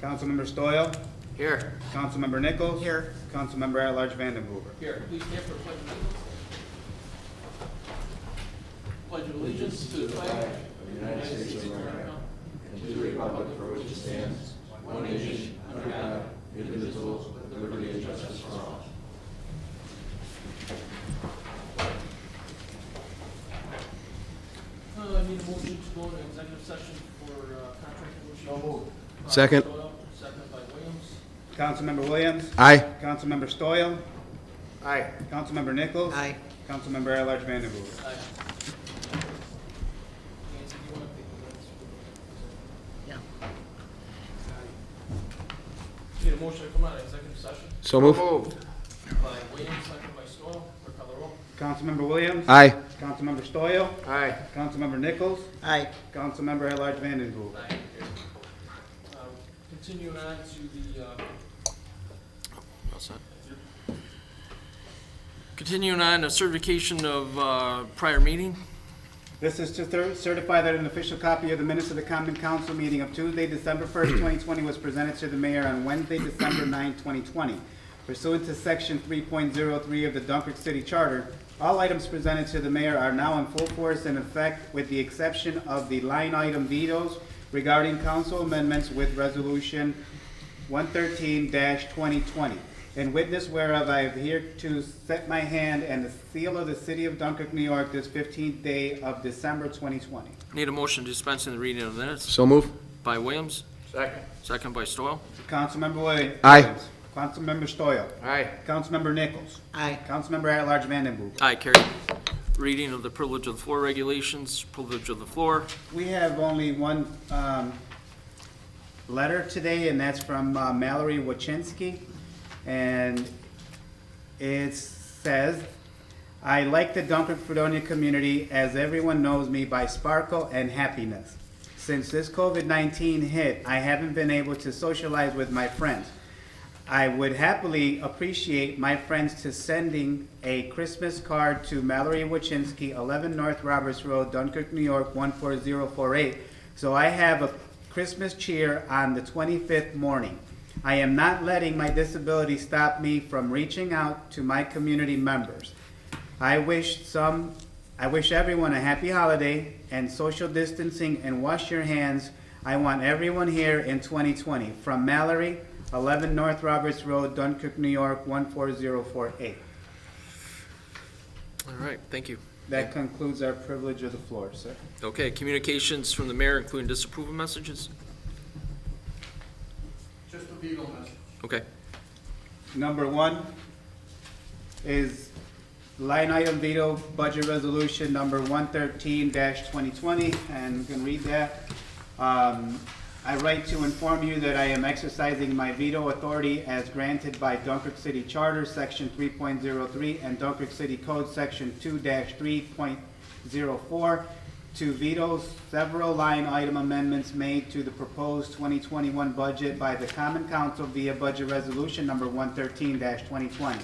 Councilmember Stoyl. Here. Councilmember Nichols. Here. Councilmember at-large Vandenhuber. Here, please stand for pledge of allegiance. Pledge of allegiance to the flag of the United States of America and to the republic for which it stands, one nation, under God, indivisible, with liberty and justice for all. I need a motion to go into executive session for contract negotiations. Second. Second by Williams. Councilmember Williams. Aye. Councilmember Stoyl. Aye. Councilmember Nichols. Aye. Councilmember at-large Vandenhuber. Aye. Nancy, do you want to take the minutes? Yeah. Need a motion to come out of executive session So moved. by Williams, second by Stoyl. Clerk call the roll. Councilmember Williams. Aye. Councilmember Stoyl. Aye. Councilmember Nichols. Aye. Councilmember at-large Vandenhuber. Aye. Continuing on to the, continuing on the certification of prior meeting. This is to certify that an official copy of the minutes of the Common Council meeting of Tuesday, December 1st, 2020 was presented to the mayor on Wednesday, December 9th, 2020. Pursuant to Section 3.03 of the Dunkirk City Charter, all items presented to the mayor are now in full force and effect with the exception of the line item vetoes regarding council amendments with Resolution 113-2020. In witness whereof I have here to set my hand and the seal of the city of Dunkirk, New York, this 15th day of December 2020. Need a motion dispensing the reading of the minutes So moved. by Williams, Second. second by Stoyl. Councilmember Williams. Aye. Councilmember Stoyl. Aye. Councilmember Nichols. Aye. Councilmember at-large Vandenboer. Aye, carried. Reading of the privilege of the floor regulations, privilege of the floor. We have only one letter today, and that's from Mallory Wachinski. And it says, I like the Dunkirk Fredonia community as everyone knows me by sparkle and happiness. Since this COVID-19 hit, I haven't been able to socialize with my friends. I would happily appreciate my friends to sending a Christmas card to Mallory Wachinski, 11 North Roberts Road, Dunkirk, New York, 14048. So I have a Christmas cheer on the 25th morning. I am not letting my disability stop me from reaching out to my community members. I wish everyone a happy holiday and social distancing and wash your hands. I want everyone here in 2020. From Mallory, 11 North Roberts Road, Dunkirk, New York, 14048. All right, thank you. That concludes our privilege of the floor, sir. Okay, communications from the mayor, including disapproval messages. Just a veto message. Okay, Number one is line item veto budget resolution number 113-2020, and we can read that. I write to inform you that I am exercising my veto authority as granted by Dunkirk City Charter, Section 3.03, and Dunkirk City Code, Section 2-3.04, to veto several line item amendments made to the proposed 2021 budget by the Common Council via budget resolution number 113-2020.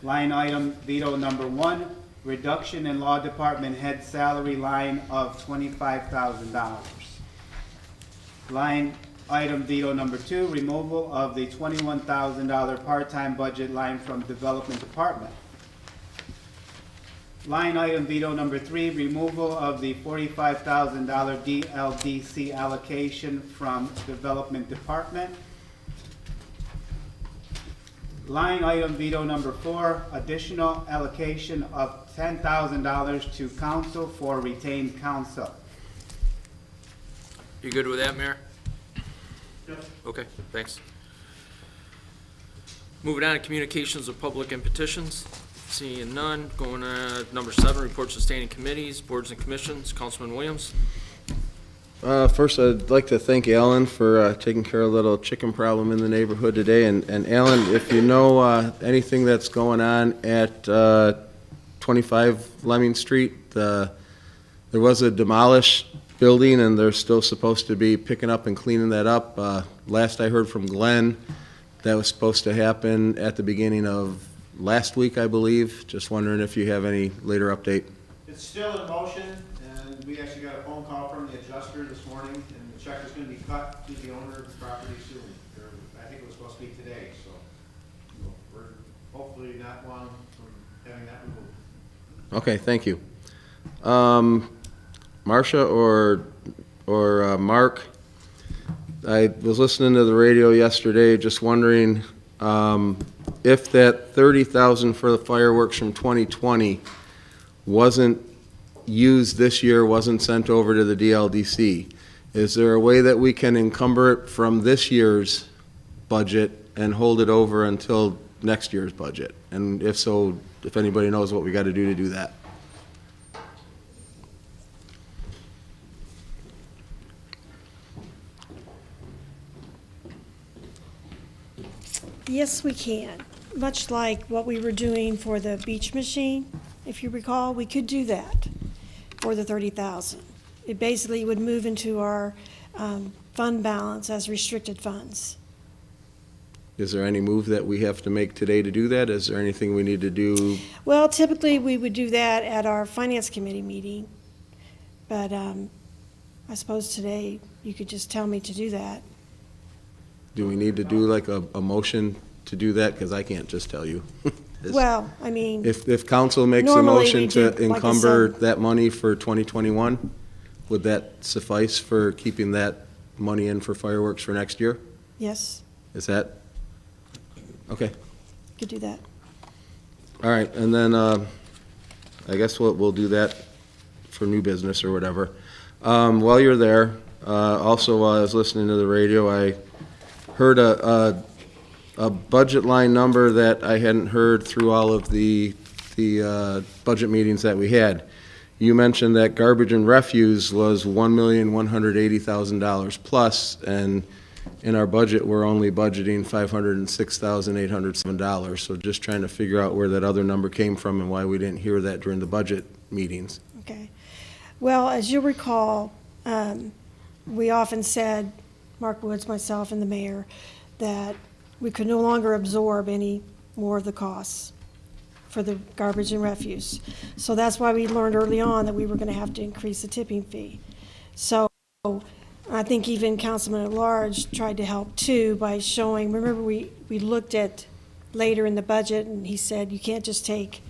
Line item veto number one, reduction in law department head salary line of $25,000. Line item veto number two, removal of the $21,000 part-time budget line from development department. Line item veto number three, removal of the $45,000 DLDC allocation from development department. Line item veto number four, additional allocation of $10,000 to council for retained counsel. you good with that, Mayor? Yes. Okay, thanks. Moving on to communications of public and petitions. Seeing none, going to number 7, reports of standing committees, boards and commissions. Councilman Williams. First, I'd like to thank Alan for taking care of a little chicken problem in the neighborhood today. And Alan, if you know anything that's going on at 25 Lemming Street, there was a demolished building, and they're still supposed to be picking up and cleaning that up. Last I heard from Glenn, that was supposed to happen at the beginning of last week, I believe. Just wondering if you have any later update. It's still in motion, and we actually got a phone call from the adjuster this morning, and the check is gonna be cut to the owner of the property soon. I think it was supposed to be today, so we're hopefully not long from having that removed. Okay, thank you. Marcia or Mark, I was listening to the radio yesterday, just wondering if that 30,000 for the fireworks from 2020 wasn't used this year, wasn't sent over to the DLDC. Is there a way that we can encumber it from this year's budget and hold it over until next year's budget? And if so, if anybody knows what we got to do that. Yes, we can. Much like what we were doing for the beach machine, if you recall, we could do that for the 30,000. It basically would move into our fund balance as restricted funds. Is there any move that we have to make today to do that? Is there anything we need to do? Well, typically, we would do that at our finance committee meeting, but I suppose today you could just tell me to do that. Do we need to do like a motion to do that? Because I can't just tell you. Well, I mean, If council makes a Normally, motion we to do, like I encumber said. that money for 2021, would that suffice for keeping that money in for fireworks for next year? yes, Is that? Okay, could do that. all right, and then I guess we'll do that for new business or whatever. While you're there, also while I was listening to the radio, I heard a budget line number that I hadn't heard through all of the budget meetings that we had. You mentioned that garbage and refuse was $1,180,000 plus, and in our budget, we're only budgeting $506,807. So just trying to figure out where that other number came from and why we didn't hear that during the budget meetings. Okay. Well, as you'll recall, we often said, Mark Woods, myself, and the mayor, that we could no longer absorb any more of the costs for the garbage and refuse. So that's why we learned early on that we were going to have to increase the tipping fee. So I think even Councilman at Large tried to help too by showing, remember we looked at later in the budget and he said you can't just take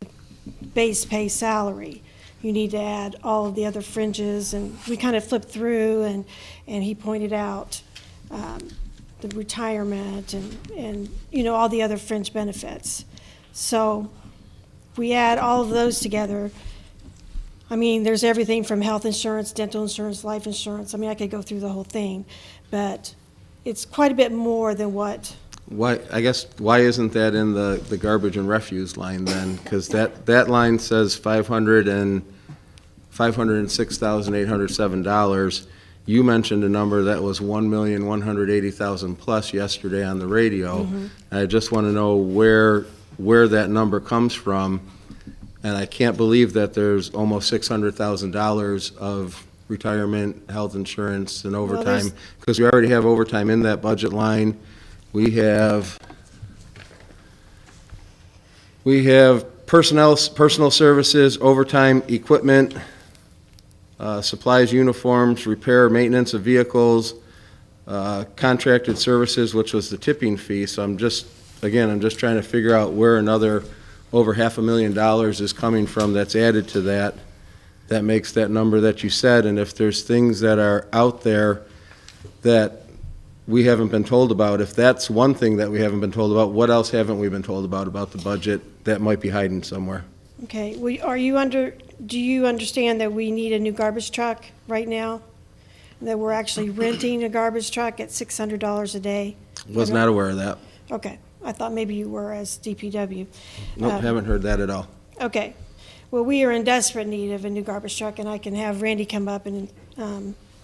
base pay salary. You need to add all of the other fringes, and we kind of flipped through and he pointed out the retirement and you know, all the other fringe benefits. So we add all of those together. I mean, there's everything from health insurance, dental insurance, life insurance. I mean, I could go through the whole thing, but it's quite a bit more than what. Why isn't that in the garbage and refuse line then? Because that line says $506,807. You mentioned a number that was $1,180,000 plus yesterday on the radio. Mm-hmm. And I just want to know where that number comes from. And I can't believe that there's almost $600,000 of retirement, health insurance, and overtime, because we already have overtime in that budget line. We have personal services, overtime, equipment, supplies, uniforms, repair, maintenance of vehicles, contracted services, which was the tipping fee. So I'm just trying to figure out where another over $500,000 is coming from that's added to that makes that number that you said. And if there's things that are out there that we haven't been told about, if that's one thing that we haven't been told about, what else haven't we been told about the budget that might be hiding somewhere? Okay, do you understand that we need a new garbage truck right now? That we're actually renting a garbage truck at $600 a day? Was not aware of that. Okay, I thought maybe you were as DPW. Nope, haven't heard that at all. Okay, well, we are in desperate need of a new garbage truck, and I can have Randy come up and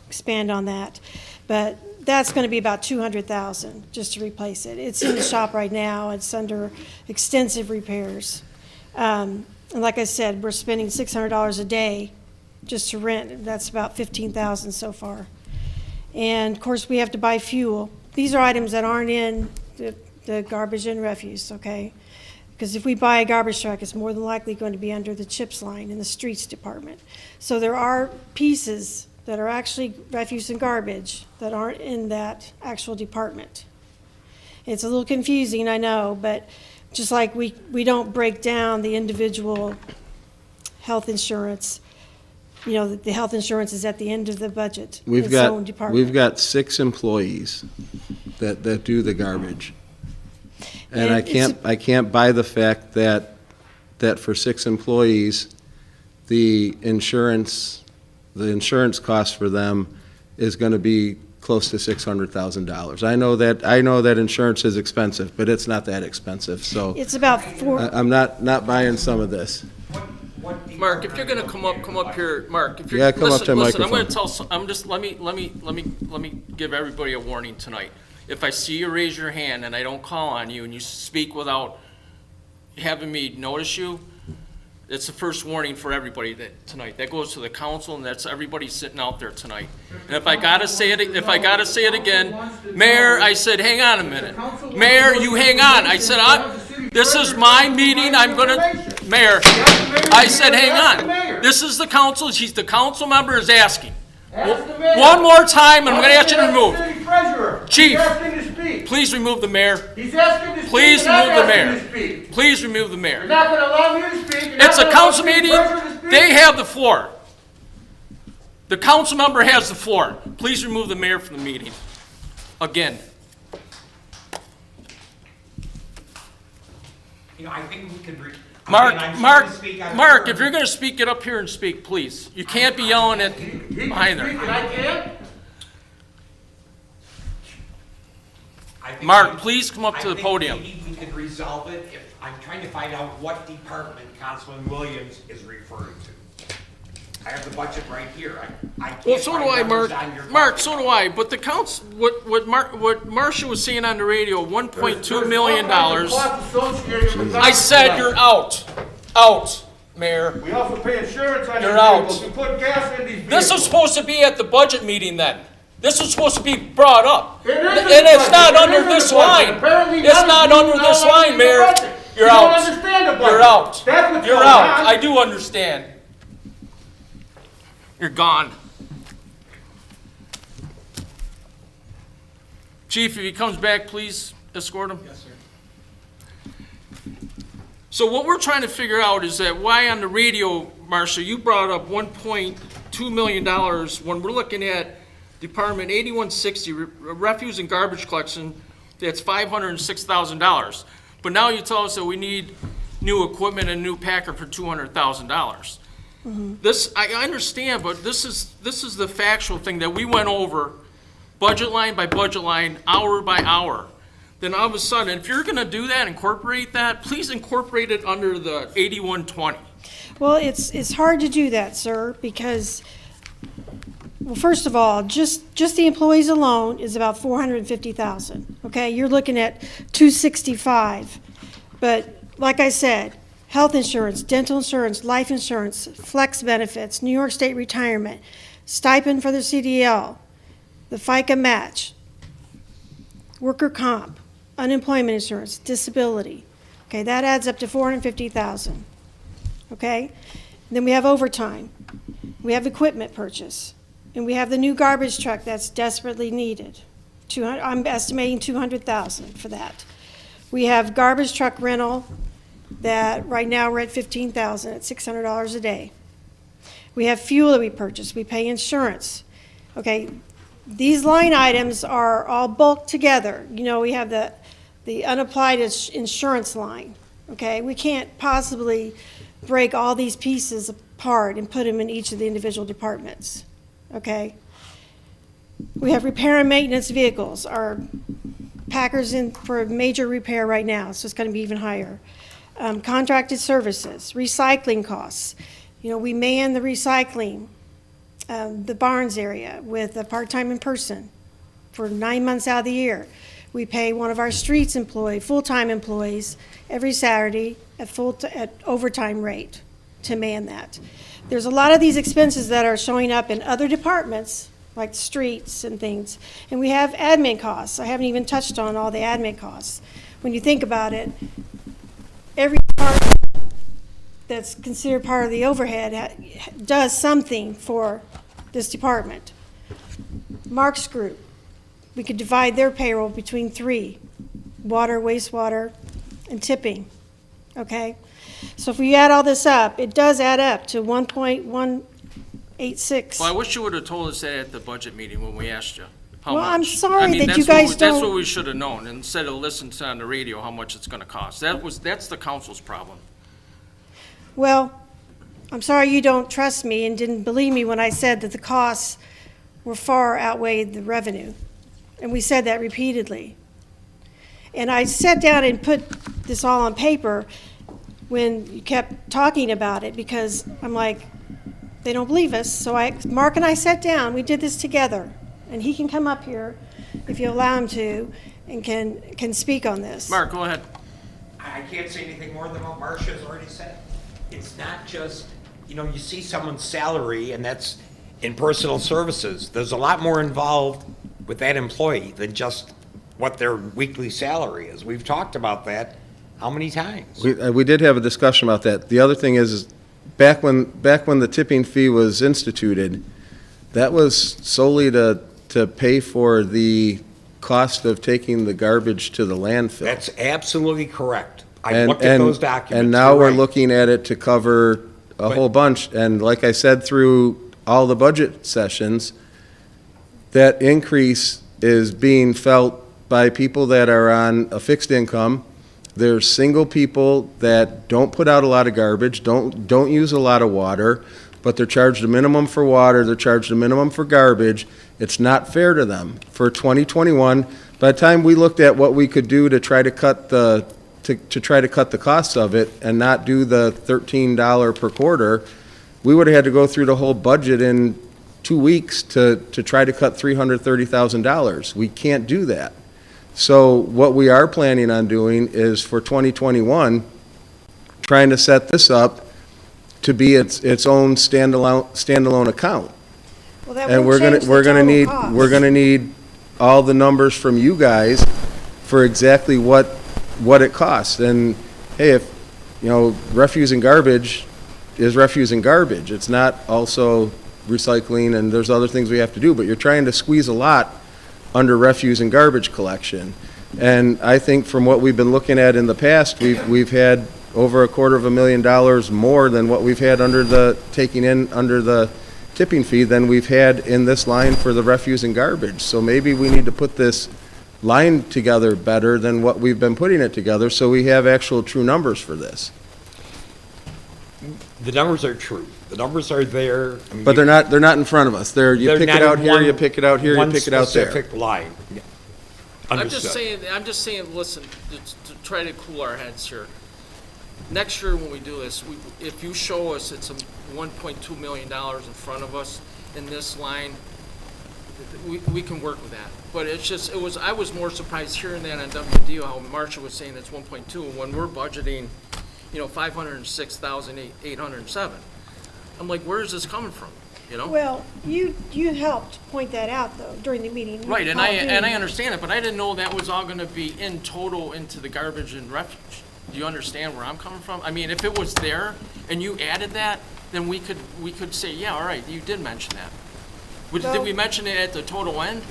expand on that. But that's going to be about $200,000 just to replace it. It's in the shop right now. It's under extensive repairs. And like I said, we're spending $600 a day just to rent. That's about $15,000 so far. And of course, we have to buy fuel. These are items that aren't in the garbage and refuse, okay? because if we buy a garbage truck, it's more than likely going to be under the CHIPS line in the streets department. So there are pieces that are actually refuse and garbage that aren't in that actual department. It's a little confusing, I know, but just like we don't break down the individual health insurance, you know, the health insurance is at the end of the budget. We've Its own department. We've got 6 employees that do the garbage. And And I can't buy the fact that for 6 employees, the insurance cost for them is gonna be close to $600,000. I know that insurance is expensive, but it's not that expensive, so It's about I'm not buying some of this. Mark, if you're gonna come up here, Mark, if you're. Yeah, come up to the Listen, I'm gonna microphone. let me give everybody a warning tonight. If I see you raise your hand and I don't call on you and you speak without having me notice you, it's the first warning for everybody tonight. That goes to the council and that's everybody sitting out there tonight. And if I gotta say it again, Mayor, I said, hang on a minute. Mayor, you hang on. I said, this is my meeting, Mayor, I said, hang on. This is the council, the council member is asking. One more time, and I'm gonna ask you to remove. Chief, please remove the mayor. He's asking to speak. Please and I'm remove the asking to mayor. speak. Please remove the You're mayor. not gonna allow me to speak. You're not It's a gonna allow council the meeting, president to speak? they have the floor. The council member has the floor. Please remove the mayor from the meeting. Again. You know, I think we could. Mark, Again, I'm Mark, trying to speak out of Mark, turn. if you're gonna speak, get up here and speak, please. You can't be yelling at He can behind speak and there. I can't? I think Mark, we- please come up to the podium. I think maybe we could resolve it if, I'm trying to find out what department Councilman Williams is referring to. I have the budget right here. I can't Well, so find do I, numbers Mark. on your Mark, budget. so do I. But the council, what Marcia was saying on the radio, $1.2 million. There's all kinds of costs associated with I said you're out. Out, Mayor. We also pay insurance on these You're out. vehicles. We put gas in these vehicles. This was supposed to be at the budget meeting then. This was supposed to be brought up. It is in And the it's budget. not It under is in the this budget. line. Apparently It's none not of you under know this what line, the Mayor. budget. You're You out. don't understand the budget. You're out. That's what's You're going out. on. I do understand. You're gone. Chief, if he comes back, please escort him. Yes, sir. So what we're trying to figure out is that why on the radio, Marcia, you brought up $1.2 million when we're looking at Department 8160, refuse and garbage collection, that's $506,000. But now you tell us that we need new equipment and new packer for $200,000. This, I understand, but this is the factual thing that we went over, budget line by budget line, hour by hour. Then all of a sudden, if you're gonna do that, incorporate that, please incorporate it under the 8120. Well, it's hard to do that, sir, because, well, first of all, just the employees alone is about 450,000, okay? You're looking at 265. But like I said, health insurance, dental insurance, life insurance, flex benefits, New York State retirement, stipend for the CDL, the FICA match, worker comp, unemployment insurance, disability. Okay, that adds up to 450,000. Okay? Then we have overtime. We have equipment purchase. And we have the new garbage truck that's desperately needed. I'm estimating 200,000 for that. We have garbage truck rental that right now we're at 15,000 at $600 a day. We have fuel that we purchase. We pay insurance. Okay, these line items are all bulked together. You know, we have the unapplied insurance line. Okay, we can't possibly break all these pieces apart and put them in each of the individual departments. Okay? We have repair and maintenance vehicles. Our Packer's in for a major repair right now, so it's going to be even higher. Contracted services, recycling costs. You know, we man the recycling, the Barnes area with a part-time in person for 9 months out of the year. We pay one of our streets full-time employees every Saturday at overtime rate to man that. There's a lot of these expenses that are showing up in other departments, like streets and things. And we have admin costs. I haven't even touched on all the admin costs. When you think about it, every department that's considered part of the overhead does something for this department. Mark's group, we could divide their payroll between 3, water, wastewater, and tipping, okay? So if we add all this up, it does add up to 1.186. Well, I wish you would have told us that at the budget meeting when we asked you. How Well, much. I'm sorry I mean, that you that's what guys we- That's don't- what we should have known, instead of listening to on the radio how much it's gonna cost. That's the council's problem. Well, I'm sorry you don't trust me and didn't believe me when I said that the costs were far outweighed the revenue. And we said that repeatedly. And I sat down and put this all on paper when you kept talking about it, because I'm like, they don't believe us. So Mark and I sat down, we did this together. And he can come up here, if you allow him to, and can speak on this. Mark, go ahead. I can't say anything more than what Marcia has already said. It's not just, you see someone's salary, and that's in personal services. There's a lot more involved with that employee than just what their weekly salary is. We've talked about that how many times? We did have a discussion about that. The other thing is back when the tipping fee was instituted, that was solely to pay for the cost of taking the garbage to the landfill. That's absolutely correct. I And- looked at and- those documents. And now You're we're right. looking at it to cover a whole bunch. And like I said, through all the budget sessions, that increase is being felt by people that are on a fixed income. There's single people that don't put out a lot of garbage, don't use a lot of water, but they're charged a minimum for water, they're charged a minimum for garbage. It's not fair to them. For 2021, by the time we looked at what we could do to try to cut the costs of it and not do the $13 per quarter, we would have had to go through the whole budget in 2 weeks to try to cut $330,000. We can't do that. So what we are planning on doing is for 2021, trying to set this up to be its own standalone account. Well, that And won't change the total cost. we're gonna need all the numbers from you guys for exactly what it costs. And hey, if, refuse and garbage is refuse and garbage. It's not also recycling, and there's other things we have to do, but you're trying to squeeze a lot under refuse and garbage collection. And I think from what we've been looking at in the past, we've had over $250,000 more than what we've had under the tipping fee than we've had in this line for the refuse and garbage. So maybe we need to put this line together better than what we've been putting it together, so we have actual true numbers for this. The numbers are true. The numbers are there. I mean, But they're not in front of us. You they're pick not it out in here, one- you pick it out here, you one pick it out there. specific line. I'm just Understood. saying, listen, to try to cool our heads here. Next year when we do this, if you show us it's a $1.2 million in front of us in this line, we can work with that. But I was more surprised hearing that on WDO, how Marcia was saying it's 1.2, when we're budgeting, $506,807. I'm like, where is this coming from, Well, you helped point that out, though, during the meeting. You Right, and called I in. understand it, but I didn't know that was all gonna be in total into the garbage and refuge. Do you understand where I'm coming from? I mean, if it was there and you added that, then we could say, yeah, all right, you did mention that. Did Well- we mention it at the total end?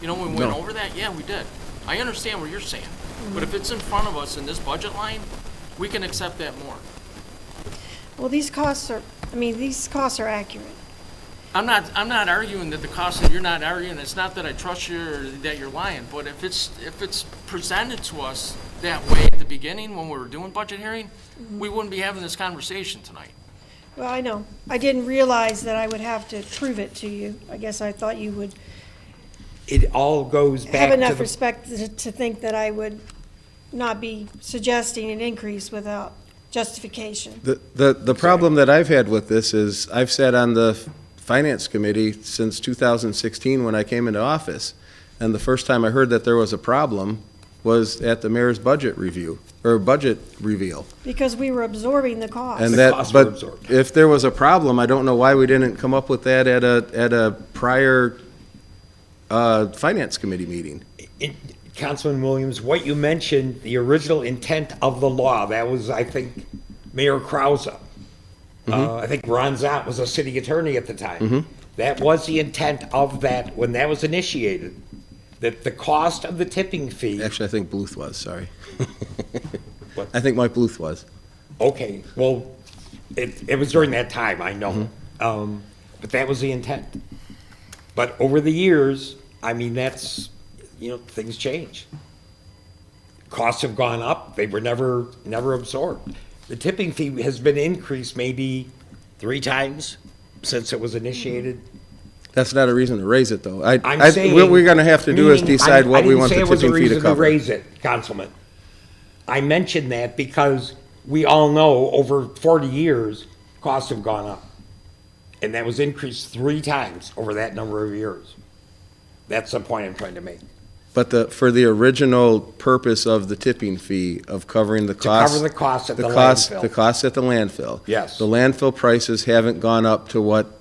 When we went No. over that? Yeah, we did. I understand what you're saying, but if it's in front of us in this budget line, we can accept that more. Well, these costs are accurate. I'm not arguing that the cost, and you're not arguing, it's not that I trust you or that you're lying, but if it's presented to us that way at the beginning when we were doing budget hearing, we wouldn't be having this conversation tonight. Well, I know. I didn't realize that I would have to prove it to you. I guess I thought you would It all goes back have to enough the, respect to think that I would not be suggesting an increase without justification. The problem that I've had with this is I've sat on the finance committee since 2016 when I came into office. And the first time I heard that there was a problem was at the mayor's budget review, or budget reveal. Because we were absorbing the cost. And The that, costs were but absorbed. if there was a problem, I don't know why we didn't come up with that at a prior finance committee meeting. Councilman Williams, what you mentioned, the original intent of the law, that was, I think, Mayor Krause. I think Ron Zott was a city attorney at the time. That was the intent of that, when that was initiated, that the cost of the tipping fee. Actually, I think Bluth was, sorry. What? I think Mike Bluth was. Okay, well, it was during that time, I know. But that was the intent. But over the years, I mean, that's, things change. Costs have gone up, they were never absorbed. The tipping fee has been increased maybe 3 times since it was initiated. That's not a reason to raise it, though. I'm saying. What we're gonna have to do is decide what we want the tipping fee to I didn't say it was a reason to cover. raise it, Councilman. I mentioned that because we all know over 40 years, costs have gone up. And that was increased 3 times over that number of years. That's the point I'm trying to make. But for the original purpose of the tipping fee of covering the cost. To cover the cost at the landfill. landfill. The cost at the landfill. Yes. The landfill prices haven't gone up to what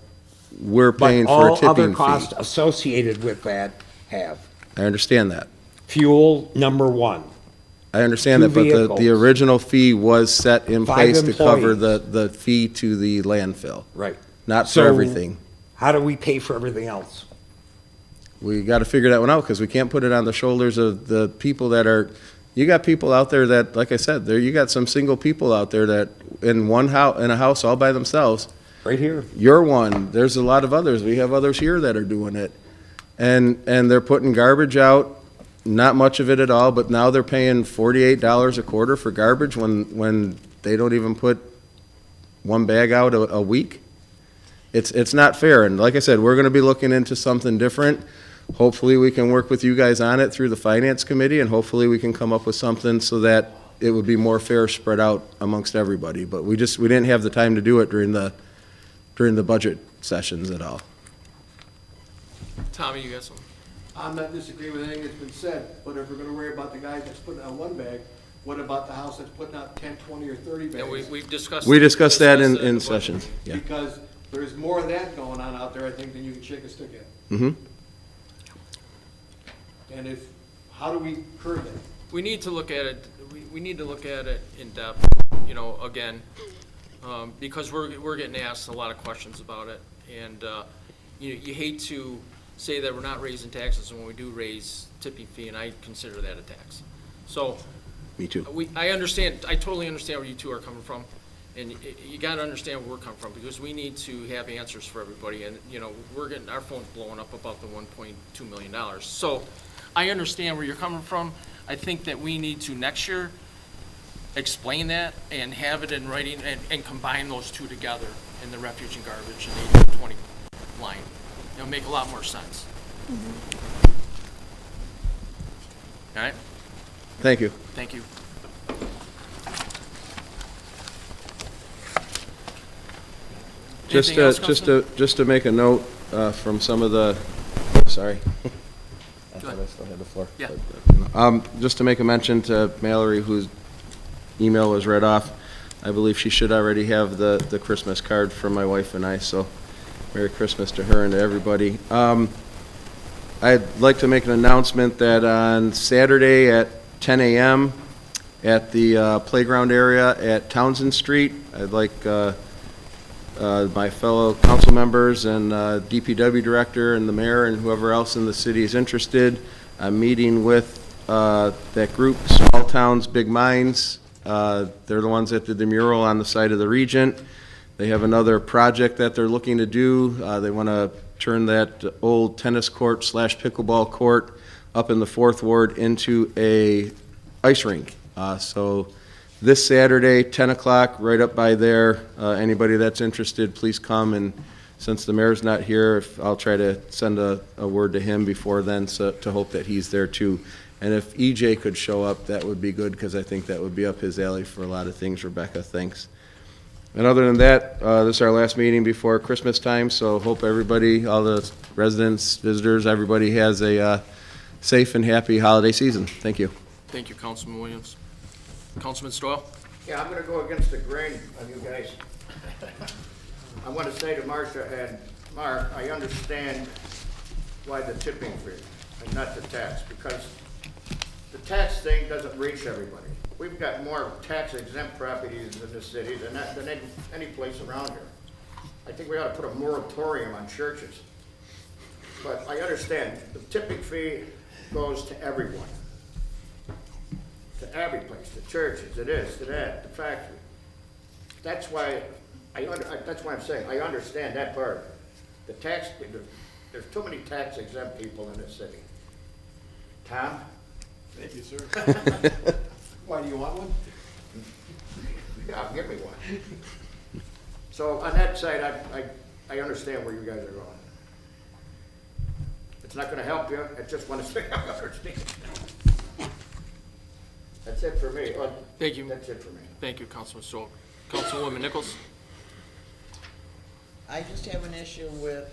we're paying for a But all other tipping costs fee. associated with that have. I understand that. Fuel, number 1. I understand 2 that, but the vehicles. original fee was set in 5 place to cover employees. the fee to the landfill, Right. not for So, everything. How do we pay for everything else? We got to figure that one out because we can't put it on the shoulders of the people that are, you got people out there that, like I said, you got some single people out there that in a house all by themselves. Right here. You're one. There's a lot of others. We have others here that are doing it. And they're putting garbage out, not much of it at all, but now they're paying $48 a quarter for garbage when they don't even put one bag out a week. It's not fair. And like I said, we're going to be looking into something different. Hopefully, we can work with you guys on it through the finance committee, and hopefully we can come up with something so that it would be more fair spread out amongst everybody. But we didn't have the time to do it during the budget sessions at all. Tommy, you got something? I'm not disagreeing with anything that's been said, but if we're gonna worry about the guy that's putting out 1 bag, what about the house that's putting out 10, 20, or 30 bags? Yeah, we've discussed. We discussed that it in the budget. sessions, yeah. Because there's more of that going on out there, I think, than you can shake a stick at. Mm-hmm. And how do we curb that? We need to look at it, we need to look at it in depth, again, because we're getting asked a lot of questions about it. And, you hate to say that we're not raising taxes when we do raise tipping fee, and I consider that a tax. So, Me too. I understand, I totally understand where you two are coming from, and you gotta understand where we're coming from, because we need to have answers for everybody, and, we're getting, our phone's blowing up about the $1.2 million. So, I understand where you're coming from. I think that we need to next year explain that and have it in writing and combine those two together in the refuge and garbage and 80/20 line. It'll make a lot more sense. All right? Thank you. Thank you. Just Anything else, Councilman? just to make a note from some of the, sorry. I thought I still had the floor. Yeah. Just to make a mention to Mallory, whose email was read off, I believe she should already have the Christmas card from my wife and I, so Merry Christmas to her and to everybody. I'd like to make an announcement that on Saturday at 10 a.m. at the playground area at Townsend Street, I'd like my fellow council members and DPW director and the mayor and whoever else in the city is interested. I'm meeting with that group, Small Towns, Big Minds. They're the ones that did the mural on the side of the Regent. They have another project that they're looking to do. They want to turn that old tennis court / pickleball court up in the 4th Ward into a ice rink. So this Saturday, 10 o'clock, right up by there. Anybody that's interested, please come. And since the mayor's not here, I'll try to send a word to him before then, so to hope that he's there too. And if EJ could show up, that would be good, because I think that would be up his alley for a lot of things. Rebecca, thanks. And other than that, this is our last meeting before Christmas time, so hope everybody, all the residents, visitors, everybody has a safe and happy holiday season. Thank you. Thank you, Councilman Williams. Councilman Stoyl? Yeah, I'm gonna go against the grain of you guys. I want to say to Marcia and Mark, I understand why the tipping fee and not the tax, because the tax thing doesn't reach everybody. We've got more tax exempt properties in this city than any place around here. I think we ought to put a moratorium on churches. But I understand, the tipping fee goes to everyone. To every place, to churches, to this, to that, the factory. That's why that's why I'm saying, I understand that part. The tax, there's too many tax exempt people in this city. Tom? Thank you, sir. Why, do you want one? Yeah, give me one. So on that side, I understand where you guys are going. It's not gonna help you, I just wanna say I understand. That's it for me. Thank you. That's it for me. Thank you, Councilman Stoll. Councilwoman Nichols? I just have an issue with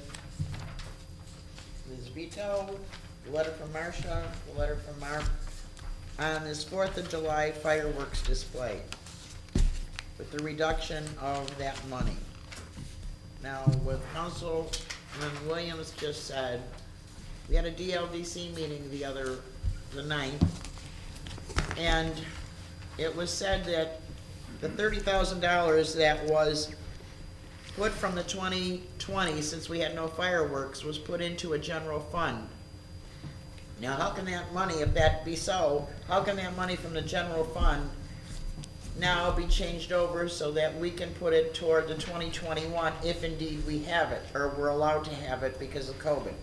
Ms. Vito, the letter from Marcia, the letter from Mark, on this 4th of July fireworks display, with the reduction of that money. Now, what Councilman Williams just said, we had a DLDC meeting the 9th, and it was said that the $30,000 that was put from the 2020, since we had no fireworks, was put into a general fund. Now, how can that money, if that be so, how can that money from the general fund now be changed over so that we can put it toward the 2021, if indeed we have it, or we're allowed to have it because of COVID,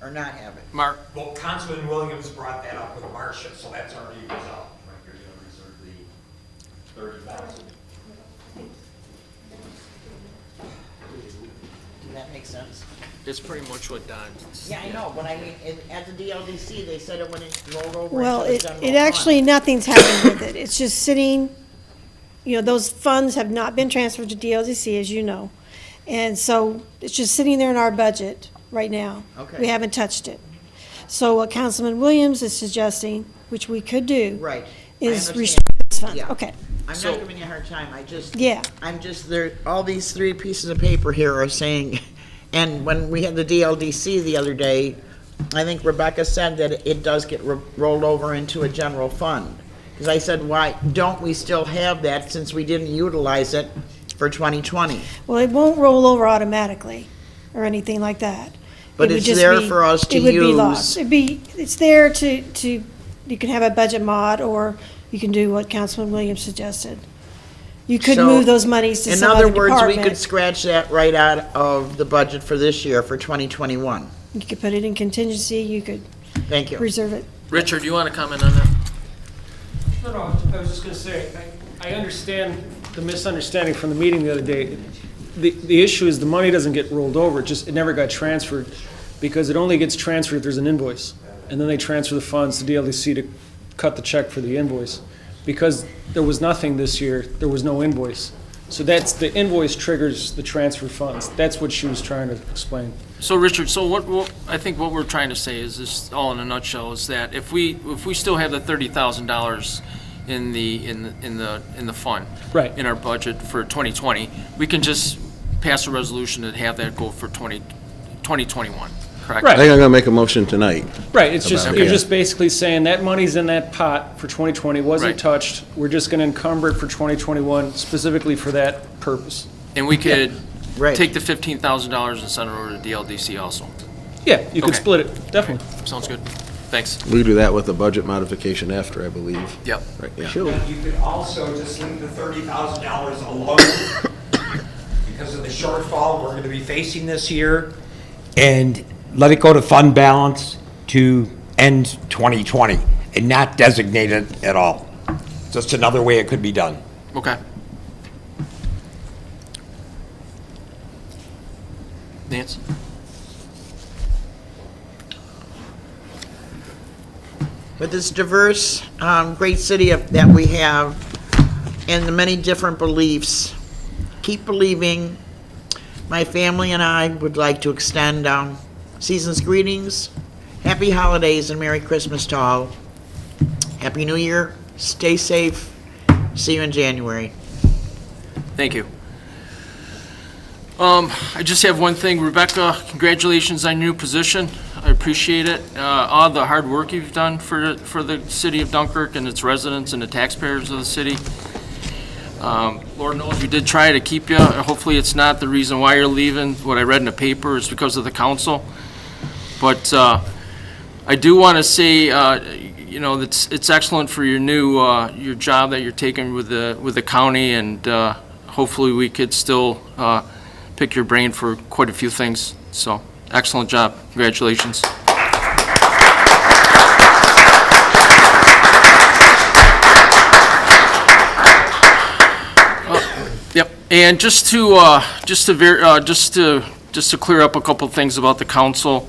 or not have it? Mark? Well, Councilman Williams brought that up with Marcia, so that's already resolved. You're gonna reserve the 30,000. Does that make sense? It's pretty much what Don. Yeah, I know, but I mean, at the DLDC, they said it when it rolled over Well, into the it general it fund. actually, nothing's happened with it. It's just sitting, those funds have not been transferred to DLCC, as you know. And so it's just sitting there in our budget right now. Okay. We haven't touched it. So what Councilman Williams is suggesting, which we could do, Right. I is understand. restrict this fund. Yeah. Okay, I'm So- not giving you a hard time, yeah. all these 3 pieces of paper here are saying, and when we had the DLDC the other day, I think Rebecca said that it does get rolled over into a general fund. Because I said, why don't we still have that since we didn't utilize it for 2020? Well, it won't roll over automatically or anything like that. But It would it's just there be- for us to It would be use. lost. It's there to, you can have a budget mod, or you can do what Councilman Williams suggested. You could So, move those monies to In some other other words, we could department. scratch that right out of the budget for this year, for 2021. You could put it in contingency, you could Thank you. reserve it. Richard, do you want to comment on that? No, I was just gonna say, I understand the misunderstanding from the meeting the other day. The issue is the money doesn't get rolled over, it never got transferred, because it only gets transferred if there's an invoice. And then they transfer the funds to DLDC to cut the check for the invoice. Because there was nothing this year, there was no invoice. So the invoice triggers the transfer funds. That's what she was trying to explain. So Richard, so what I think what we're trying to say is this, all in a nutshell, is that if we still have the $30,000 in the fund, Right. in our budget for 2020, we can just pass a resolution to have that go for 2021, correct? Right. I think I'm gonna make a motion tonight. Right, it's just, About it, you're yeah. just basically saying that money's in that pot for 2020, wasn't Right. touched. We're just gonna encumber it for 2021 specifically for that purpose. And we could Right. take the $15,000 and send it over to DLDC also. Yeah, you could Okay. split it, definitely. Sounds good. Thanks. We do that with a budget modification after, I believe. Yep. Right, yeah. And you could also just leave the $30,000 alone because of the shortfall we're gonna be facing this year, and let it go to fund balance to end 2020 and not designate it at all. Just another way it could be done. Okay. Nance? With this diverse, great city that we have, and the many different beliefs, keep believing. My family and I would like to extend season's greetings, happy holidays, and Merry Christmas to all. Happy New Year, stay safe, see you in January. Thank you. I just have one thing. Rebecca, congratulations on your new position. I appreciate it. All the hard work you've done for the city of Dunkirk and its residents and the taxpayers of the city. Lord knows we did try to keep you. Hopefully it's not the reason why you're leaving. What I read in the paper is because of the council. But I do want to say, you know, it's excellent for your new your job that you're taking with the county, and hopefully we could still pick your brain for quite a few things. So excellent job. Congratulations. Yep. And just to clear up a couple things about the council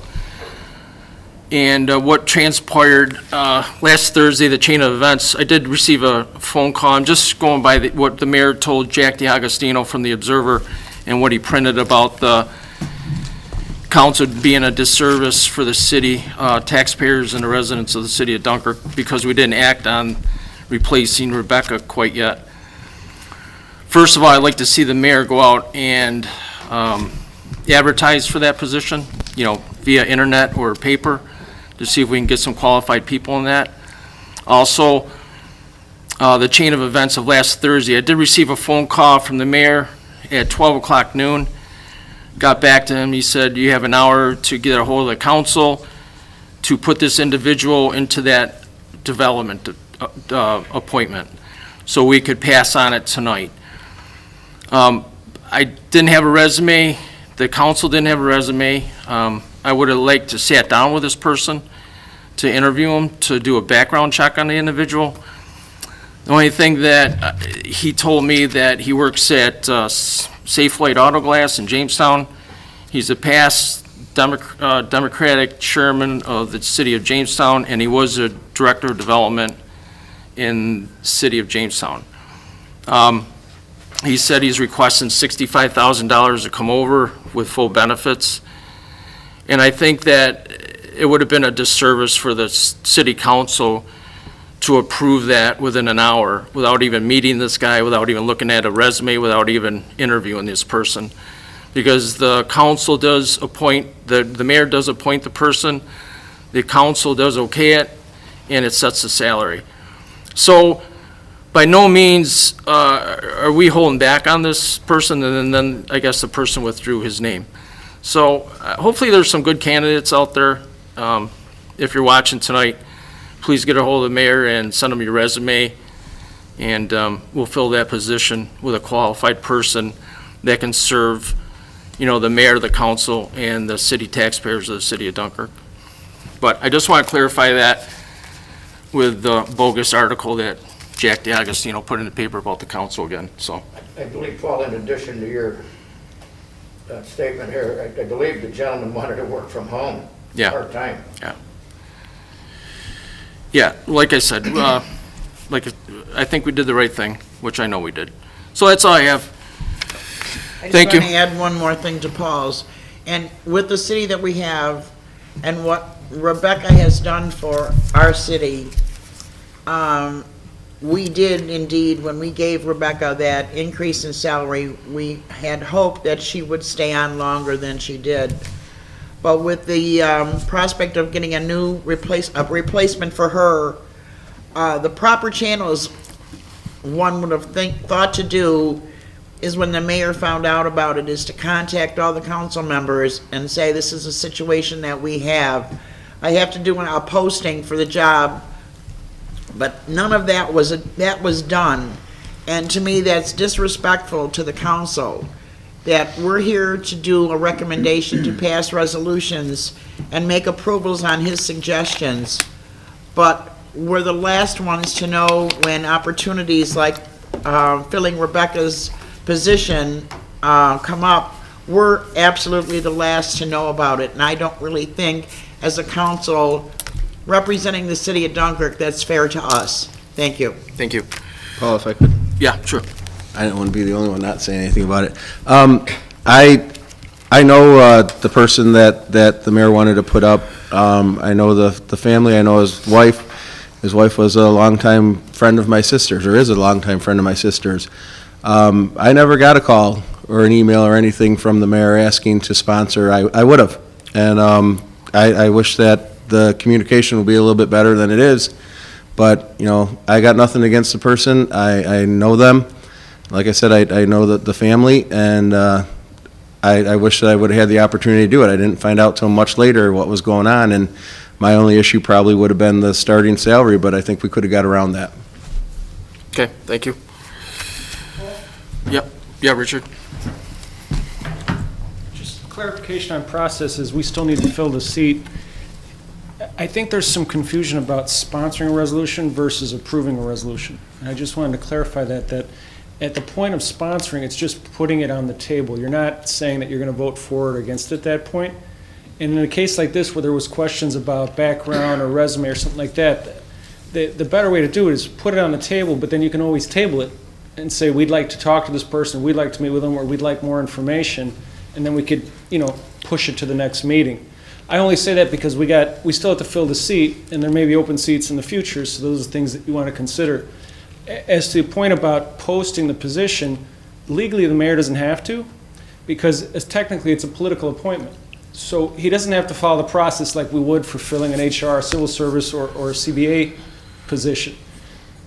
and what transpired last Thursday, the chain of events. I did receive a phone call. I'm just going by what the mayor told Jack DiAgostino from the Observer and what he printed about the council being a disservice for the city taxpayers and the residents of the city of Dunkirk because we didn't act on replacing Rebecca quite yet. First of all, I'd like to see the mayor go out and advertise for that position, you know, via internet or paper, to see if we can get some qualified people in that. Also, the chain of events of last Thursday, I did receive a phone call from the mayor at 12 o'clock noon. Got back to him, he said, you have an hour to get a hold of the council to put this individual into that development appointment, so we could pass on it tonight. I didn't have a resume, the council didn't have a resume. I would have liked to sat down with this person to interview him, to do a background check on the individual. The only thing that he told me that he works at Safe Light Auto Glass in Jamestown. He's a past Democratic chairman of the city of Jamestown, and he was a director of development in the city of Jamestown. He said he's requesting $65,000 to come over with full benefits. And I think that it would have been a disservice for the city council to approve that within an hour without even meeting this guy, without even looking at a resume, without even interviewing this person. Because the council does appoint, the mayor does appoint the person, the council does okay it, and it sets the salary. So by no means are we holding back on this person, and then I guess the person withdrew his name. So hopefully there's some good candidates out there. If you're watching tonight, please get a hold of the mayor and send him your resume, and we'll fill that position with a qualified person that can serve, you know, the mayor, the council, and the city taxpayers of the city of Dunkirk. But I just want to clarify that with the bogus article that Jack DiAgostino put in the paper about the council again, so. I believe, Paul, in addition to your statement here, I believe the gentleman wanted to work from home. Yeah. Part-time. Yeah. Yeah, like I said, I think we did the right thing, which I know we did. So that's all I have. Thank you. I just want to add one more thing to Paul's. And with the city that we have and what Rebecca has done for our city, we did indeed, when we gave Rebecca that increase in salary, we had hoped that she would stay on longer than she did. But with the prospect of getting a new replacement for her, the proper channels one would have thought to do is, when the mayor found out about it, is to contact all the council members and say, this is a situation that we have. I have to do a posting for the job, but none of that was done. And to me, that's disrespectful to the council, that we're here to do a recommendation to pass resolutions and make approvals on his suggestions, but we're the last ones to know when opportunities like filling Rebecca's position come up. We're absolutely the last to know about it, and I don't really think, as a council representing the city of Dunkirk, that's fair to us. Thank you. Thank you. Paul, if I could. Yeah, sure. I didn't want to be the only one not saying anything about it. I know the person that the mayor wanted to put up. I know the family. I know his wife. His wife was a longtime friend of my sister's, or is a longtime friend of my sister's. I never got a call or an email or anything from the mayor asking to sponsor. I would have. And I wish that the communication would be a little bit better than it is. But, you know, I got nothing against the person. I know them. Like I said, I know the family, and I wish that I would have had the opportunity to do it. I didn't find out till much later what was going on, and my only issue probably would have been the starting salary, but I think we could have got around that. Okay, thank you. Yep, yeah, Richard. Just clarification on processes, we still need to fill the seat. I think there's some confusion about sponsoring a resolution versus approving a resolution. And I just wanted to clarify that at the point of sponsoring, it's just putting it on the table. You're not saying that you're going to vote for or against it at that point. And in a case like this, where there was questions about background or resume or something like that, the better way to do it is put it on the table, but then you can always table it and say, we'd like to talk to this person, we'd like to meet with them, or we'd like more information, and then we could, you know, push it to the next meeting. I only say that because we still have to fill the seat, and there may be open seats in the future, so those are things that you want to consider. As to the point about posting the position, legally the mayor doesn't have to, because technically it's a political appointment. So he doesn't have to follow the process like we would for filling an HR, civil service, or a CBA position.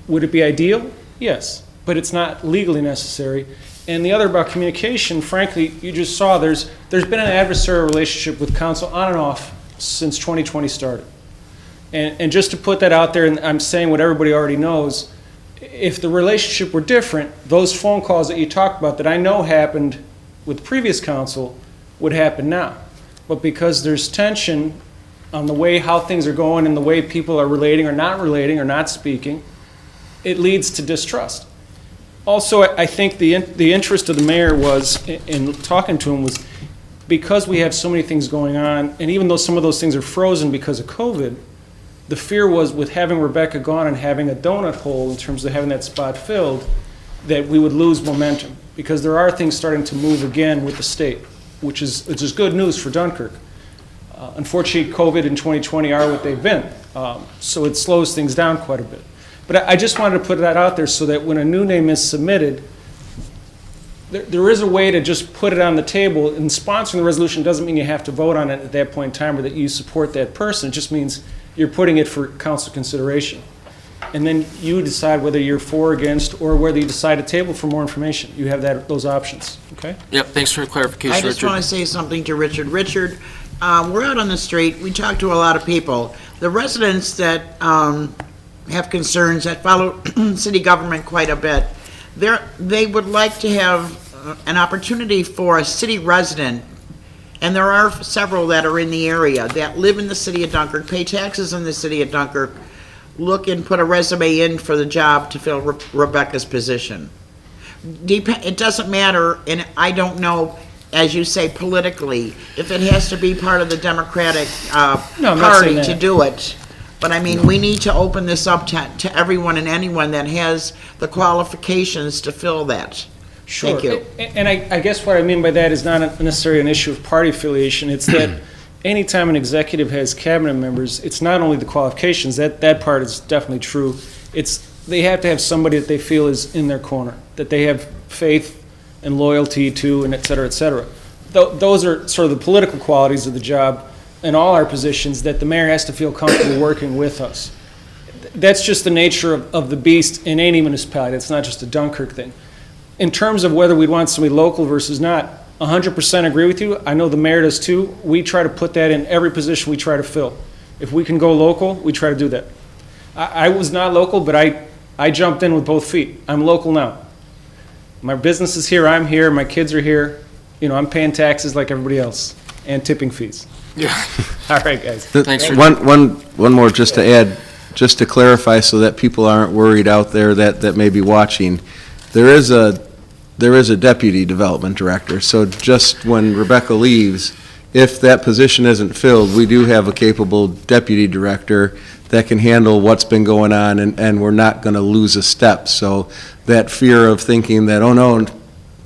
Would it be ideal? Yes, but it's not legally necessary. And the other about communication, frankly, you just saw there's been an adversarial relationship with council on and off since 2020 started. And just to put that out there, and I'm saying what everybody already knows, if the relationship were different, those phone calls that you talked about that I know happened with previous council would happen now. But because there's tension on the way how things are going and the way people are relating or not speaking, it leads to distrust. Also, I think the interest of the mayor was, in talking to him, was because we have so many things going on, and even though some of those things are frozen because of COVID, the fear was with having Rebecca gone and having a donut hole in terms of having that spot filled, that we would lose momentum, because there are things starting to move again with the state, which is good news for Dunkirk. Unfortunately, COVID and 2020 are what they've been, so it slows things down quite a bit. But I just wanted to put that out there so that when a new name is submitted, there is a way to just put it on the table, and sponsoring the resolution doesn't mean you have to vote on it at that point in time or that you support that person. It just means you're putting it for council consideration. And then you decide whether you're for or against, or whether you decide to table for more information. You have those options, okay? Yep, thanks for the clarification, I Richard. just want to say something to Richard. Richard, we're out on the street, we talk to a lot of people. The residents that have concerns, that follow city government quite a bit, they would like to have an opportunity for a city resident, and there are several that are in the area, that live in the city of Dunkirk, pay taxes in the city of Dunkirk, look and put a resume in for the job to fill Rebecca's position. It doesn't matter, and I don't know, as you say, politically, if it has to be part of the Democratic Party to do it. But I mean, we need to open this up to everyone and anyone that has the qualifications to fill that. Sure. Thank you. And I guess what I mean by that is not necessarily an issue of party affiliation. It's that anytime an executive has cabinet members, it's not only the qualifications, that part is definitely true. It's they have to have somebody that they feel is in their corner, that they have faith and loyalty to, and et cetera, et cetera. Those are sort of the political qualities of the job in all our positions that the mayor has to feel comfortable working with us. That's just the nature of the beast in any municipality. It's not just a Dunkirk thing. In terms of whether we'd want somebody local versus not, 100% agree with you. I know the mayor does too. We try to put that in every position we try to fill. If we can go local, we try to do that. I was not local, but I jumped in with both feet. I'm local now. My business is here, I'm here, my kids are here. You know, I'm paying taxes like everybody else, and tipping fees. Yeah. All right, guys. Thanks, Richard. One more just to add, just to clarify so that people aren't worried out there that may be watching. There is a deputy development director, so just when Rebecca leaves, if that position isn't filled, we do have a capable deputy director that can handle what's been going on, and we're not going to lose a step. So that fear of thinking that, oh no,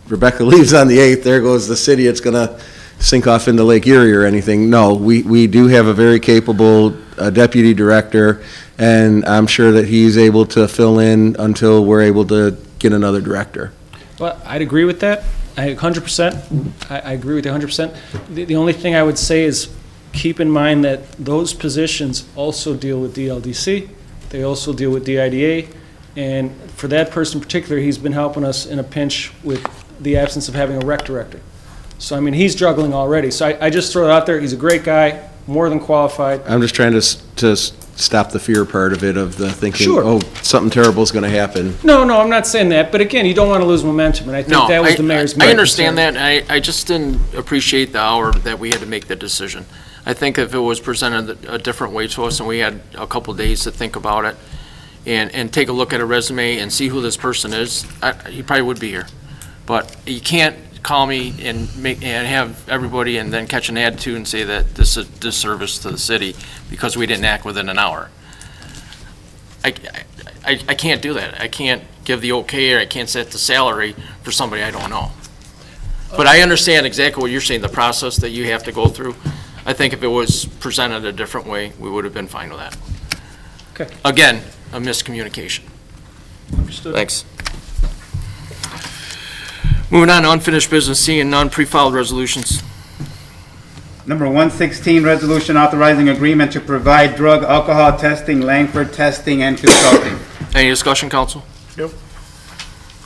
Rebecca leaves on the 8th, there goes the city, it's going to sink off into Lake Erie or anything. No, we do have a very capable deputy director, and I'm sure that he's able to fill in until we're able to get another director. Well, I'd agree with that. 100%. I agree with you 100%. The only thing I would say is keep in mind that those positions also deal with DLDC, they also deal with DIDA, and for that person in particular, he's been helping us in a pinch with the absence of having a rec director. So, I mean, he's juggling already. So I just throw it out there, he's a great guy, more than qualified. I'm just trying to stop the fear part of it, of the thinking, Sure. oh, something terrible is going to happen. No, I'm not saying that, but again, you don't want to lose momentum, and I think No, that was the mayor's main I understand concern. that, and I just didn't appreciate the hour that we had to make the decision. I think if it was presented a different way to us and we had a couple days to think about it and take a look at a resume and see who this person is, he probably would be here. But you can't call me and have everybody and then catch an attitude and say that this is a disservice to the city because we didn't act within an hour. I can't do that. I can't give the okay, or I can't set the salary for somebody I don't know. But I understand exactly what you're saying, the process that you have to go through. I think if it was presented a different way, we would have been fine with that. Okay. Again, a miscommunication. Understood. Thanks. Moving on to unfinished business, seeing none, pre-filed resolutions. Number 116, resolution authorizing agreement to provide drug, alcohol testing, Langford testing, and consulting. Any discussion, council? Nope.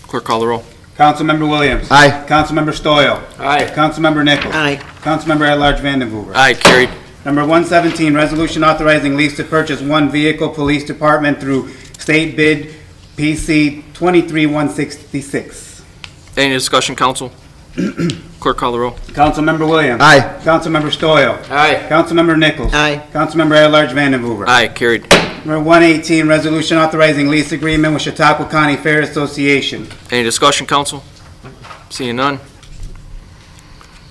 Clerk, call the roll. Councilmember Williams. Aye. Councilmember Stoyl. Aye. Councilmember Nichols. Aye. Councilmember at-large Vandenhoover. Aye, carried. Number 117, resolution authorizing lease to purchase one vehicle, police department, through state bid PC 23166. Any discussion, council? Clerk, call the roll. Councilmember Williams. Aye. Councilmember Stoyl. Aye. Councilmember Nichols. Aye. Councilmember at-large Vandenhoover. Aye, carried. Number 118, resolution authorizing lease agreement with Chautauqua County Fair Association. Any discussion, council? Seeing none.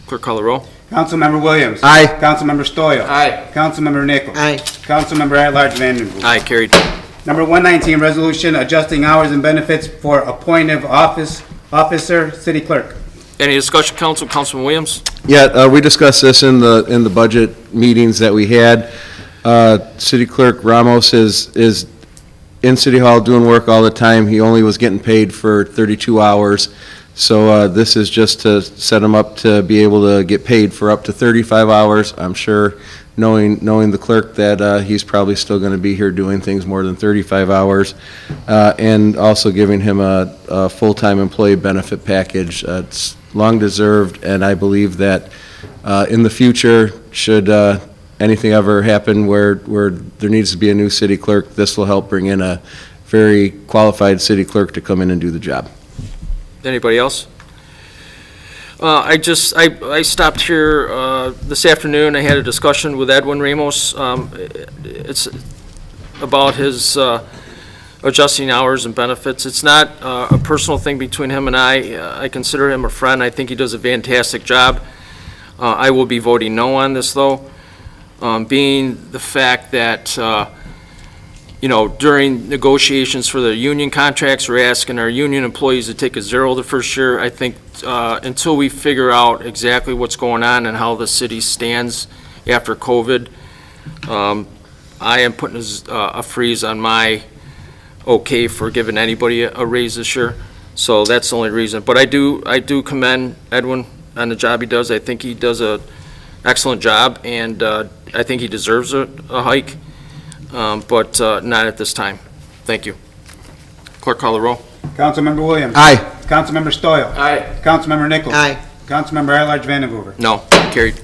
Clerk, call the roll. Councilmember Williams. Aye. Councilmember Stoyl. Aye. Councilmember Nichols. Aye. Councilmember at-large Vandenhoover. Aye, carried. Number 119, resolution adjusting hours and benefits for appointive officer, city clerk. Any discussion, council? Councilman Williams? Yeah, we discussed this in the budget meetings that we had. City Clerk Ramos is in City Hall doing work all the time. He only was getting paid for 32 hours. So this is just to set him up to be able to get paid for up to 35 hours. I'm sure, knowing the clerk, that he's probably still going to be here doing things more than 35 hours. And also giving him a full-time employee benefit package. It's long deserved, and I believe that in the future, should anything ever happen where there needs to be a new city clerk, this will help bring in a very qualified city clerk to come in and do the job. Anybody else? I stopped here this afternoon. I had a discussion with Edwin Ramos. It's about his adjusting hours and benefits. It's not a personal thing between him and I. I consider him a friend. I think he does a fantastic job. I will be voting no on this, though, being the fact that during negotiations for the union contracts, we're asking our union employees to take a zero the first year. I think until we figure out exactly what's going on and how the city stands after COVID, I am putting a freeze on my okay for giving anybody a raise this year. So that's the only reason. But I do commend Edwin on the job he does. I think he does an excellent job, and I think he deserves a hike. But not at this time. Thank you. Clerk, call the roll. Councilmember Williams. Aye. Councilmember Stoyl. Aye. Councilmember Nichols. Aye. Councilmember at-large Vandenhoover. No, carried.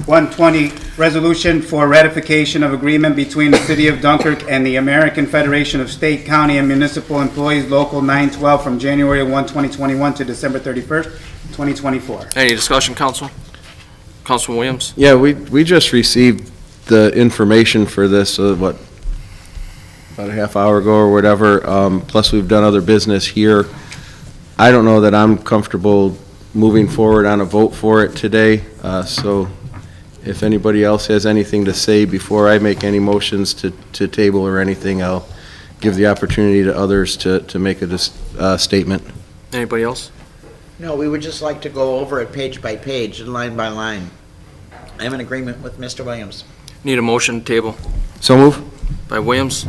120, resolution for ratification of agreement between the City of Dunkirk and the American Federation of State, County, and Municipal Employees, Local 912, from January 1, 2021 to December 31st, 2024. Any discussion, council? Councilman Williams? Yeah, we just received the information for this, about a half hour ago or whatever, plus we've done other business here. I don't know that I'm comfortable moving forward on a vote for it today, so if anybody else has anything to say before I make any motions to table or anything, I'll give the opportunity to others to make a statement. Anybody else? No, we would just like to go over it page by page and line by line. I'm in agreement with Mr. Williams. Need a motion to table So move. by Williams,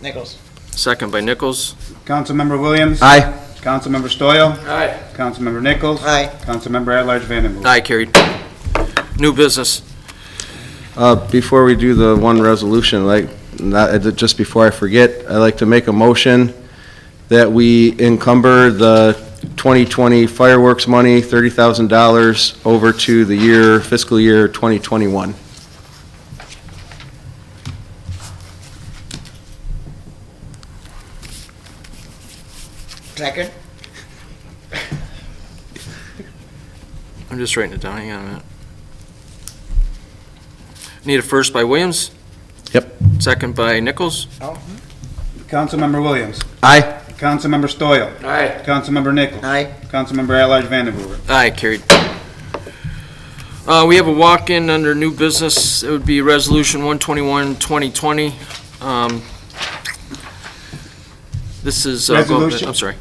Nichols. second by Nichols. Councilmember Williams. Aye. Councilmember Stoyl. Aye. Councilmember Nichols. Aye. Councilmember at-large Vandenhoover. Aye, carried. New business. Before we do the one resolution, just before I forget, I'd like to make a motion that we encumber the 2020 fireworks money, $30,000, over to the fiscal year 2021. Second? I'm just writing it down, hang on a minute. Need a first by Williams, Yep. second by Nichols. Oh, Councilmember Williams. Aye. Councilmember Stoyl. Aye. Councilmember Nichols. aye. Councilmember at-large Vandenboer. Aye, carried. We have a walk-in under new business. It would be Resolution 121-2020. This is, go ahead. Resolution. I'm sorry,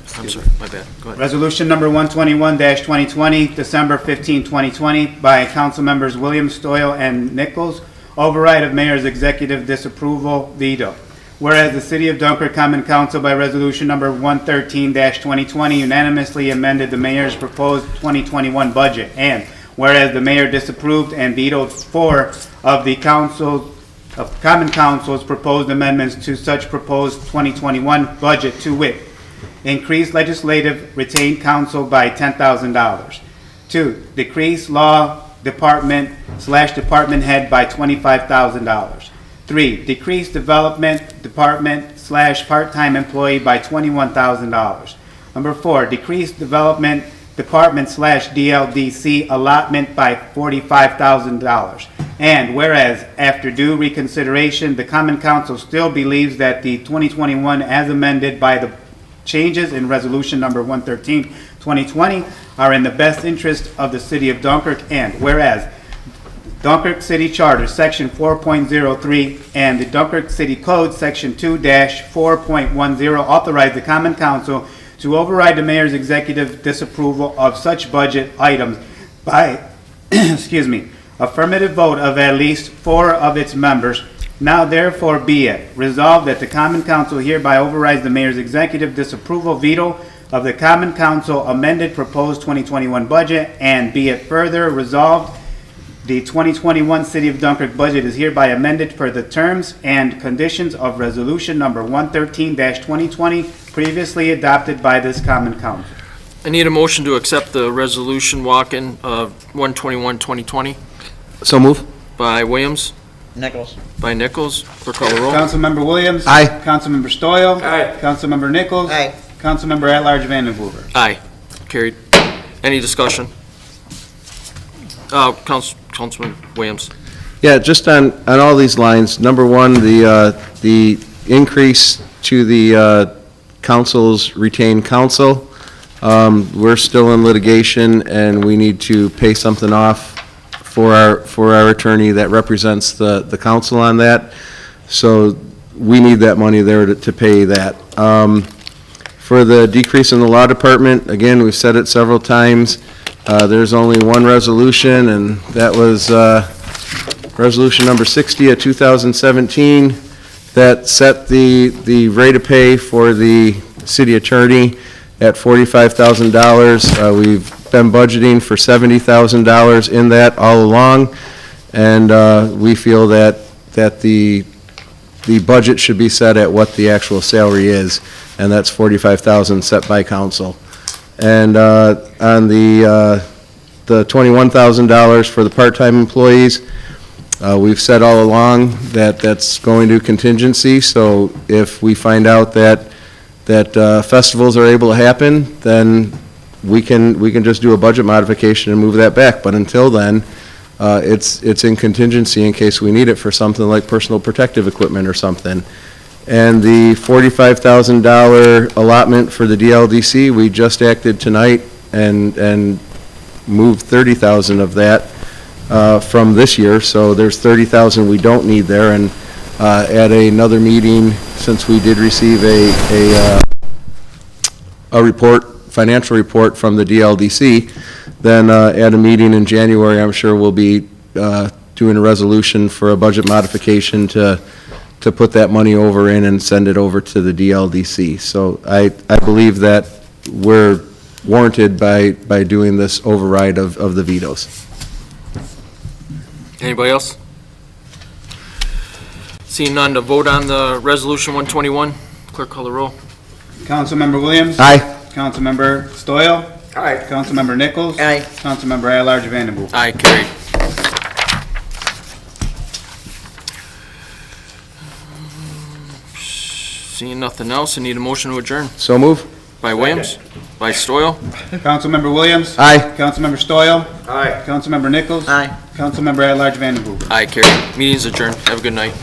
my bad. Go ahead. Resolution number 121-2020, December 15, 2020, by council members Williams, Stoyl, and Nichols, override of mayor's executive disapproval veto. Whereas the City of Dunkirk Common Council by resolution number 113-2020 unanimously amended the mayor's proposed 2021 budget, and whereas the mayor disapproved and vetoed 4 of the Common Council's proposed amendments to such proposed 2021 budget, to wit, increase legislative retained counsel by $10,000. 2, decrease law department/department head by $25,000. 3, decrease development department/part-time employee by $21,000. Number 4, decrease development department/DLDC allotment by $45,000. And whereas, after due reconsideration, the Common Council still believes that the 2021 as amended by the changes in resolution number 113-2020 are in the best interest of the City of Dunkirk, and whereas Dunkirk City Charter, Section 4.03, and the Dunkirk City Code, Section 2-4.10, authorize the Common Council to override the mayor's executive disapproval of such budget items by, affirmative vote of at least 4 of its members. Now therefore be it resolved that the Common Council hereby overrides the mayor's executive disapproval veto of the Common Council amended proposed 2021 budget, and be it further resolved the 2021 City of Dunkirk budget is hereby amended per the terms and conditions of resolution number 113-2020 previously adopted by this Common Council. I need a motion to accept the resolution walk-in of 121-2020 So move. by Williams, Nichols, by Nichols. Clerk call the roll. Councilmember Williams. Aye. Councilmember Stoyl. Aye. Councilmember Nichols. aye. Councilmember at-large Vandenboer. Aye, carried. Any discussion? Councilman Williams. Yeah, just on all these lines, number one, the increase to the council's retained counsel, we're still in litigation, and we need to pay something off for our attorney that represents the council on that. So we need that money there to pay that. For the decrease in the law department, again, we've said it several times, there's only one resolution, and that was resolution number 60 of 2017 that set the rate of pay for the city attorney at $45,000. We've been budgeting for $70,000 in that all along, and we feel that the budget should be set at what the actual salary is, and that's $45,000 set by council. And on the $21,000 for the part-time employees, we've said all along that that's going to contingency, so if we find out that festivals are able to happen, then we can just do a budget modification and move that back. But until then, it's in contingency in case we need it for something like personal protective equipment or something. And the $45,000 allotment for the DLDC, we just acted tonight and moved $30,000 of that from this year. So there's $30,000 we don't need there. And at another meeting, since we did receive a report, financial report from the DLDC, then at a meeting in January, I'm sure we'll be doing a resolution for a budget modification to put that money over in and send it over to the DLDC. So I believe that we're warranted by doing this override of the vetoes. Anybody else? Seeing none, to vote on the resolution 121. Clerk call the roll. Councilmember Williams. Aye. Councilmember Stoyl. Aye. Councilmember Nichols. Aye. Councilmember at-large Vandenboer. Aye, carried. Seeing nothing else, I need a motion to adjourn. So move. By Williams, by Stoyl. Councilmember Williams. Aye. Councilmember Stoyl. Aye. Councilmember Nichols. Aye. Councilmember at-large Vandenboer. Aye, carried. Meeting's adjourned. Have a good night.